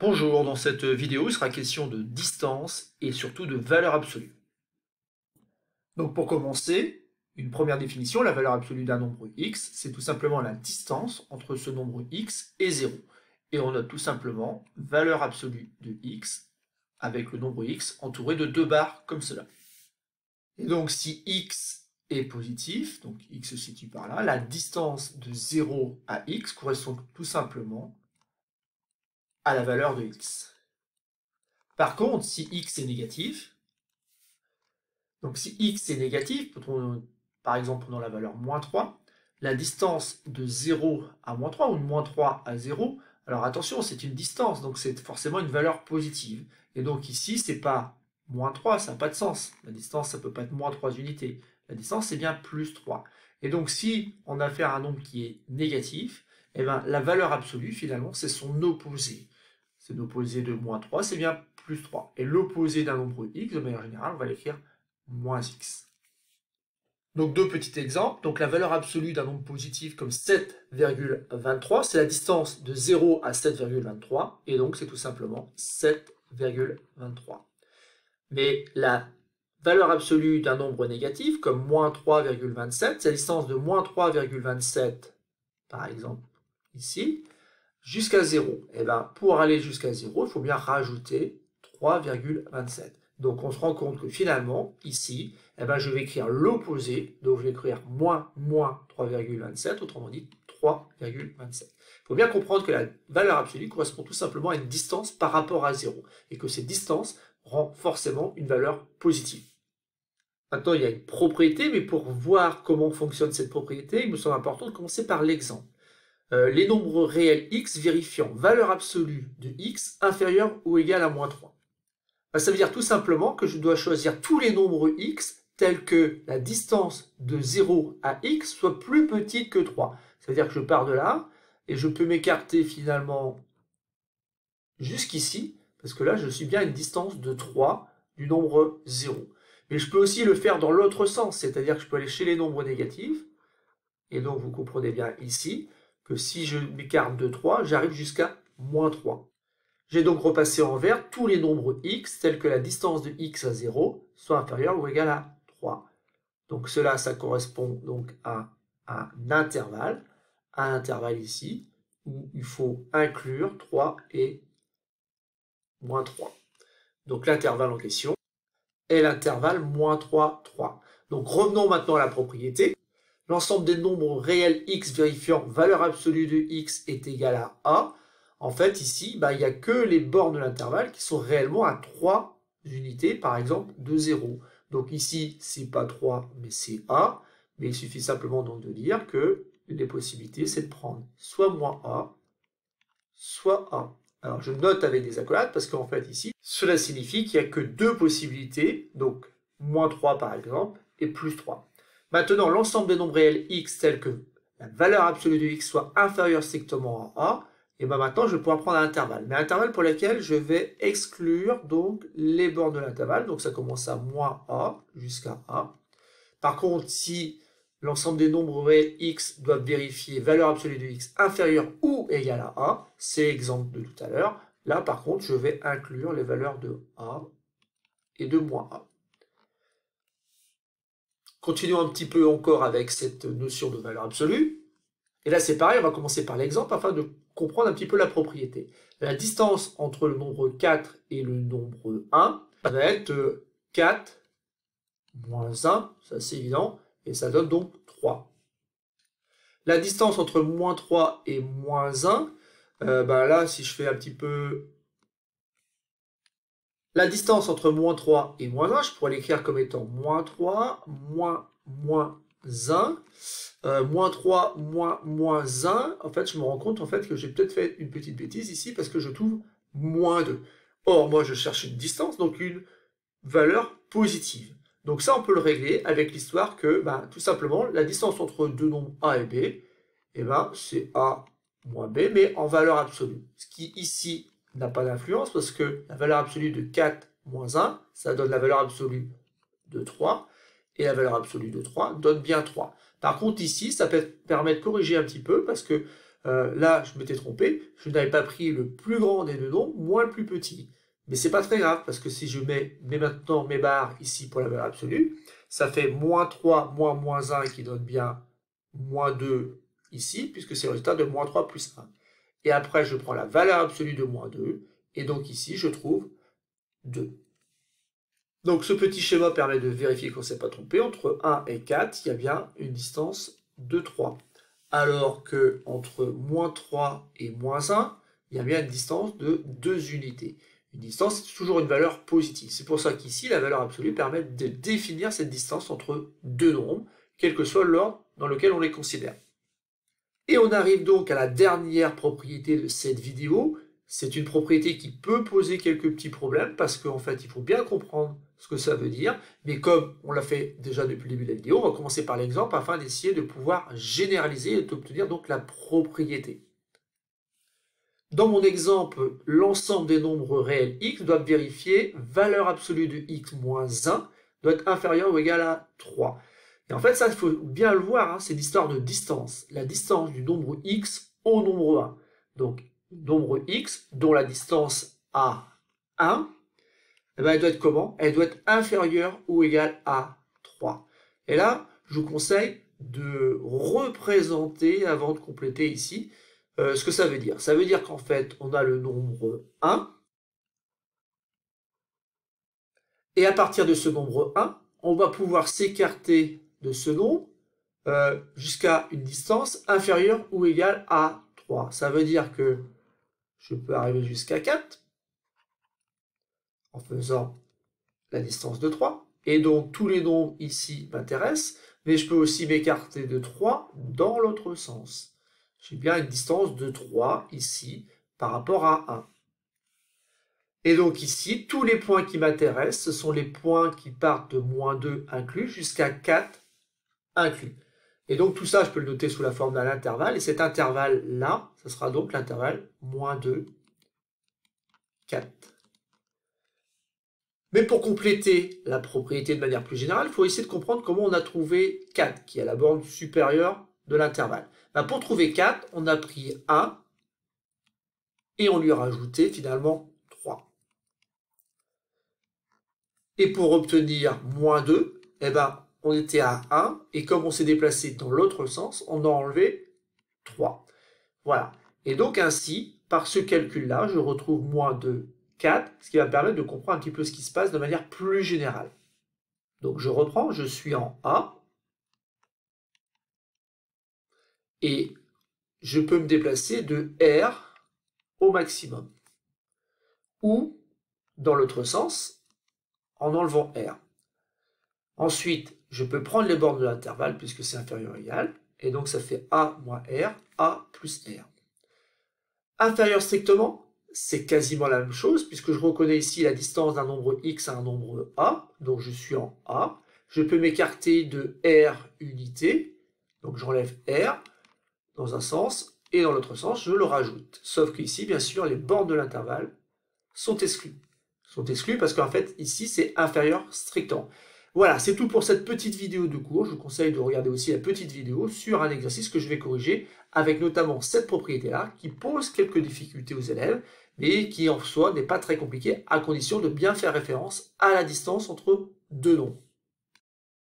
Bonjour, dans cette vidéo, il sera question de distance et surtout de valeur absolue. Donc pour commencer, une première définition, la valeur absolue d'un nombre x, c'est tout simplement la distance entre ce nombre x et 0. Et on note tout simplement valeur absolue de x avec le nombre x entouré de deux barres comme cela. Et donc si x est positif, donc x se situe par là, la distance de 0 à x correspond tout simplement à la valeur de x. Par contre, si x est négatif, donc si x est négatif, par exemple prenons la valeur moins 3, la distance de 0 à moins 3 ou de moins 3 à 0, alors attention, c'est une distance, donc c'est forcément une valeur positive. Et donc ici, c'est pas moins 3, ça n'a pas de sens. La distance, ça peut pas être moins 3 unités. La distance, c'est bien plus 3. Et donc si on a affaire à un nombre qui est négatif, eh ben, la valeur absolue, finalement, c'est son opposé. C'est l'opposé de moins 3, c'est bien plus 3. Et l'opposé d'un nombre x, de manière générale, on va l'écrire moins x. Donc deux petits exemples. Donc la valeur absolue d'un nombre positif comme 7,23, c'est la distance de 0 à 7,23, et donc c'est tout simplement 7,23. Mais la valeur absolue d'un nombre négatif comme moins 3,27, c'est la distance de moins 3,27, par exemple ici, jusqu'à 0. Et bien, pour aller jusqu'à 0, il faut bien rajouter 3,27. Donc, on se rend compte que finalement, ici, eh ben, je vais écrire l'opposé. Donc, je vais écrire moins 3,27, autrement dit 3,27. Il faut bien comprendre que la valeur absolue correspond tout simplement à une distance par rapport à 0. Et que cette distance rend forcément une valeur positive. Maintenant, il y a une propriété, mais pour voir comment fonctionne cette propriété, il me semble important de commencer par l'exemple. Les nombres réels x vérifiant valeur absolue de x inférieure ou égale à moins 3. Ça veut dire tout simplement que je dois choisir tous les nombres x tels que la distance de 0 à x soit plus petite que 3. C'est-à-dire que je pars de là et je peux m'écarter finalement jusqu'ici, parce que là je suis bien à une distance de 3 du nombre 0. Mais je peux aussi le faire dans l'autre sens, c'est-à-dire que je peux aller chez les nombres négatifs, et donc vous comprenez bien ici, que si je m'écarte de 3, j'arrive jusqu'à moins 3. J'ai donc repassé en vert tous les nombres x tels que la distance de x à 0 soit inférieure ou égale à 3. Donc cela, ça correspond donc à un intervalle ici, où il faut inclure 3 et moins 3. Donc l'intervalle en question est l'intervalle moins 3, 3. Donc revenons maintenant à la propriété. L'ensemble des nombres réels x vérifiant valeur absolue de x est égal à a. En fait, ici, il n'y a que les bornes de l'intervalle qui sont réellement à 3 unités, par exemple, de 0. Donc ici, c'est pas 3, mais c'est a. Mais il suffit simplement donc de dire que les possibilités, c'est de prendre soit moins a, soit a. Alors, je note avec des accolades parce qu'en fait, ici, cela signifie qu'il n'y a que deux possibilités, donc moins 3 par exemple, et plus 3. Maintenant, l'ensemble des nombres réels x tels que la valeur absolue de x soit inférieure strictement à a, et bien maintenant je vais pouvoir prendre un intervalle. Mais un intervalle pour lequel je vais exclure donc les bornes de l'intervalle, donc ça commence à moins a jusqu'à a. Par contre, si l'ensemble des nombres réels x doivent vérifier valeur absolue de x inférieure ou égale à a, c'est l'exemple de tout à l'heure. Là, par contre, je vais inclure les valeurs de a et de moins a. Continuons un petit peu encore avec cette notion de valeur absolue. Et là, c'est pareil, on va commencer par l'exemple afin de comprendre un petit peu la propriété. La distance entre le nombre 4 et le nombre 1 va être 4 moins 1, ça c'est évident, et ça donne donc 3. La distance entre moins 3 et moins 1, là, si je fais un petit peu... La distance entre moins 3 et moins 1, je pourrais l'écrire comme étant moins 3, moins 1, moins 3, moins 1. En fait, je me rends compte en fait, que j'ai peut-être fait une petite bêtise ici parce que je trouve moins 2. Or, moi, je cherche une distance, donc une valeur positive. Donc ça, on peut le régler avec l'histoire que, tout simplement, la distance entre deux nombres A et B, c'est A moins B, mais en valeur absolue. Ce qui, ici, n'a pas d'influence parce que la valeur absolue de 4 moins 1, ça donne la valeur absolue de 3, et la valeur absolue de 3 donne bien 3. Par contre, ici, ça permet de corriger un petit peu parce que Là, je m'étais trompé, je n'avais pas pris le plus grand des deux nombres, moins le plus petit. Mais c'est pas très grave, parce que si je mets maintenant mes barres ici pour la valeur absolue, ça fait moins 3 moins moins 1 qui donne bien moins 2 ici, puisque c'est le résultat de moins 3 plus 1. Et après, je prends la valeur absolue de moins 2, et donc ici, je trouve 2. Donc ce petit schéma permet de vérifier qu'on ne s'est pas trompé. Entre 1 et 4, il y a bien une distance de 3. Alors que entre moins 3 et moins 1, il y a bien une distance de 2 unités. Une distance, c'est toujours une valeur positive. C'est pour ça qu'ici, la valeur absolue permet de définir cette distance entre deux nombres, quel que soit l'ordre dans lequel on les considère. Et on arrive donc à la dernière propriété de cette vidéo. C'est une propriété qui peut poser quelques petits problèmes parce qu'en fait, il faut bien comprendre ce que ça veut dire. Mais comme on l'a fait déjà depuis le début de la vidéo, on va commencer par l'exemple afin d'essayer de pouvoir généraliser et d'obtenir donc la propriété. Dans mon exemple, l'ensemble des nombres réels x doit vérifier valeur absolue de x moins 1 doit être inférieure ou égale à 3. Et en fait, ça, il faut bien le voir, hein, c'est l'histoire de distance. La distance du nombre x au nombre 1. Donc, nombre x dont la distance a 1, eh ben, elle doit être comment? Elle doit être inférieure ou égale à 3. Et là, je vous conseille de représenter, avant de compléter ici, ce que ça veut dire. Ça veut dire qu'en fait, on a le nombre 1, et à partir de ce nombre 1, on va pouvoir s'écarter de ce nombre jusqu'à une distance inférieure ou égale à 3. Ça veut dire que je peux arriver jusqu'à 4 en faisant la distance de 3. Et donc tous les nombres ici m'intéressent, mais je peux aussi m'écarter de 3 dans l'autre sens. J'ai bien une distance de 3 ici par rapport à 1. Et donc ici, tous les points qui m'intéressent, ce sont les points qui partent de moins 2 inclus jusqu'à 4 inclus. Et donc tout ça, je peux le noter sous la forme d'un intervalle. Et cet intervalle-là, ce sera donc l'intervalle moins 2, 4. Mais pour compléter la propriété de manière plus générale, il faut essayer de comprendre comment on a trouvé 4, qui est la borne supérieure de l'intervalle. Ben pour trouver 4, on a pris 1 et on lui a rajouté finalement 3. Et pour obtenir moins 2, eh ben, on était à 1, et comme on s'est déplacé dans l'autre sens, on a enlevé 3. Voilà. Et donc ainsi, par ce calcul-là, je retrouve moins 2, 4, ce qui va me permettre de comprendre un petit peu ce qui se passe de manière plus générale. Donc je reprends, je suis en A, et je peux me déplacer de R au maximum. Ou, dans l'autre sens, en enlevant R. Ensuite, je peux prendre les bornes de l'intervalle puisque c'est inférieur ou égal, et donc ça fait A moins R, A plus R. Inférieur strictement, c'est quasiment la même chose puisque je reconnais ici la distance d'un nombre x à un nombre A, donc je suis en A. Je peux m'écarter de R unité, donc j'enlève R dans un sens, et dans l'autre sens, je le rajoute. Sauf qu'ici, bien sûr, les bornes de l'intervalle sont exclues. Sont exclues parce qu'en fait, ici, c'est inférieur strictement. Voilà, c'est tout pour cette petite vidéo de cours. Je vous conseille de regarder aussi la petite vidéo sur un exercice que je vais corriger, avec notamment cette propriété-là, qui pose quelques difficultés aux élèves, mais qui en soi n'est pas très compliqué, à condition de bien faire référence à la distance entre deux nombres.